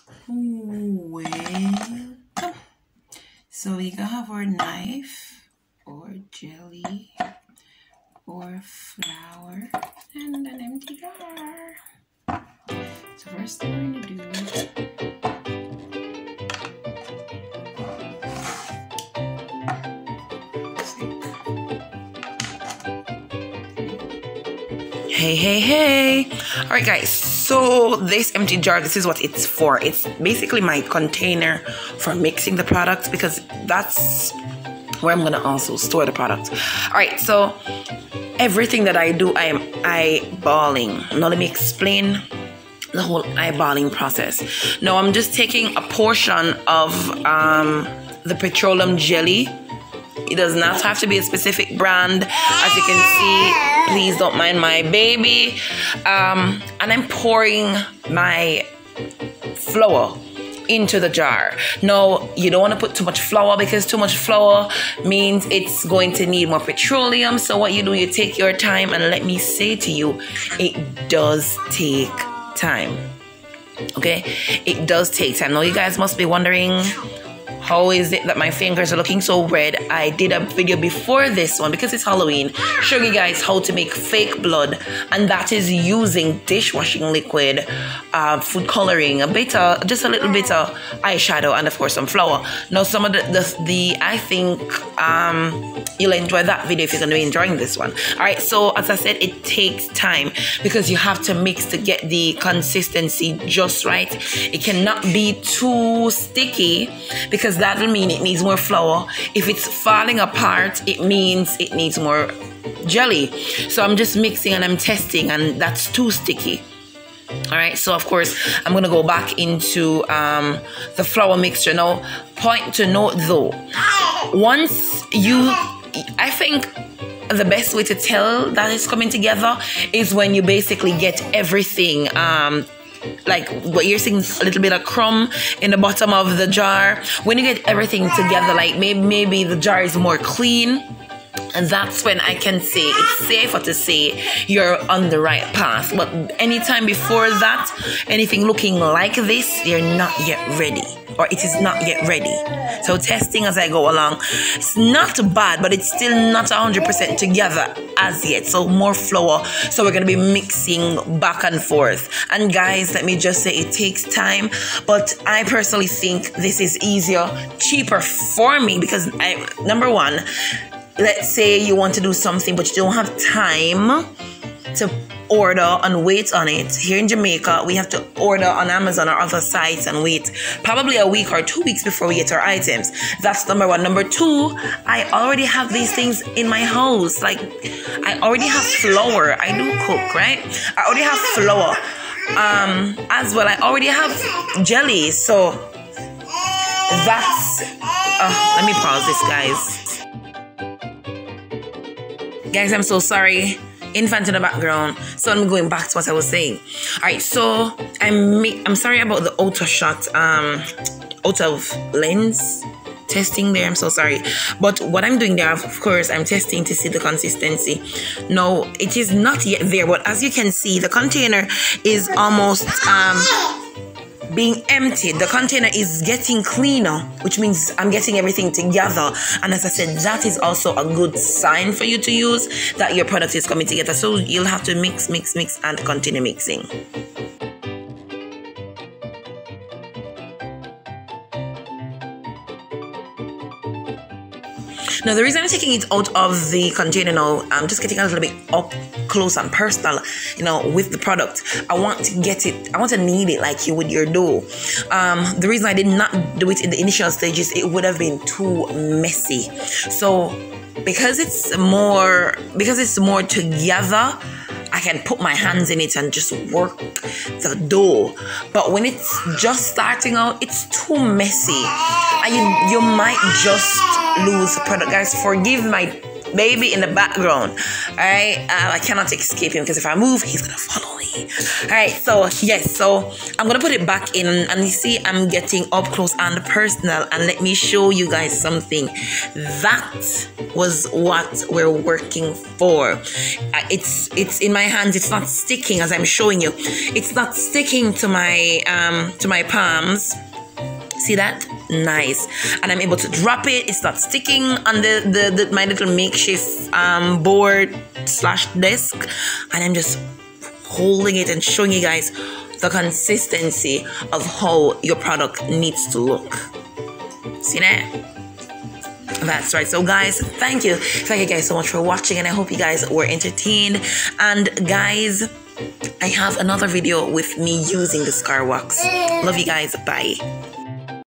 Welcome. So we gonna have our knife or jelly or flour and an empty jar. So first thing we're gonna do, hey. All right guys, so this empty jar, this is what it's for. It's basically my container for mixing the products, because that's where I'm gonna also store the product. All right, so everything that I do, I am eyeballing. Now let me explain the whole eyeballing process. Now I'm just taking a portion of the petroleum jelly. It does not have to be a specific brand. As you can see, please don't mind my baby. And I'm pouring my flour into the jar. Now, you don't want to put too much flour, because too much flour means it's going to need more petroleum. So what you do, you take your time, and let me say to you, it does take time. Okay? It does take time. Now, you guys must be wondering, how is it that my fingers are looking so red? I did a video before this one, because it's Halloween, showing you guys how to make fake blood, and that is using dishwashing liquid, food coloring, just a little bit of eyeshadow, and of course some flour. Now some of the I think you'll enjoy that video if you're going to be enjoying this one. All right, so as I said, it takes time, because you have to mix to get the consistency just right. It cannot be too sticky, because that'll mean it needs more flour. If it's falling apart, it means it needs more jelly. So I'm just mixing and I'm testing, and that's too sticky. All right, so of course I'm gonna go back into the flour mixture. Now, point to note though, I think the best way to tell that it's coming together is when you basically get everything, like what you're seeing, a little bit of crumb in the bottom of the jar. When you get everything together, like maybe the jar is more clean, and that's when I can say it's safer to say you're on the right path. But anytime before that, anything looking like this, you're not yet ready, or it is not yet ready. So testing as I go along. It's not bad, but it's still not 100% together as yet. So more flour. So we're going to be mixing back and forth. And guys, let me just say it takes time, but I personally think this is easier, cheaper for me, because number one, let's say you want to do something but you don't have time to order and wait on it. Here in Jamaica, we have to order on Amazon or other sites and wait probably a week or 2 weeks before we get our items. That's number one. Number two, I already have these things in my house. Like, I already have flour. I do cook, right? I already have flour. As well, I already have jelly. So that's let me pause this, guys. Guys, I'm so sorry. Infant in the background. So I'm going back to what I was saying. All right, so I'm sorry about the out of lens testing there. I'm so sorry. But what I'm doing there, of course, I'm testing to see the consistency. No, it is not yet there, but as you can see, the container is almost being emptied. The container is getting cleaner, which means I'm getting everything together. And as I said, that is also a good sign for you to use that your product is coming together. So you'll have to mix and continue mixing. Now, the reason I'm taking it out of the container now, I'm just getting a little bit up close and personal, with the product. I want to knead it like you would your dough. The reason I did not do it in the initial stages, it would have been too messy. So because it's more together, I can put my hands in it and just work the dough. But when it's just starting out, it's too messy, and you might just lose the product. Guys, forgive my baby in the background. All right, I cannot escape him because if I move, he's gonna follow me. All right, so yes, so I'm gonna put it back in, and you see I'm getting up close and personal, and let me show you guys something. That was what we're working for. It's in my hands. It's not sticking as I'm showing you. It's not sticking to my palms. See that? Nice. And I'm able to drop it. It's not sticking on the my little makeshift board / desk, and I'm just holding it and showing you guys the consistency of how your product needs to look. See that? That's right. So guys, thank you guys so much for watching, and I hope you guys were entertained. And guys, I have another video with me using the scarwax. Love you guys. Bye.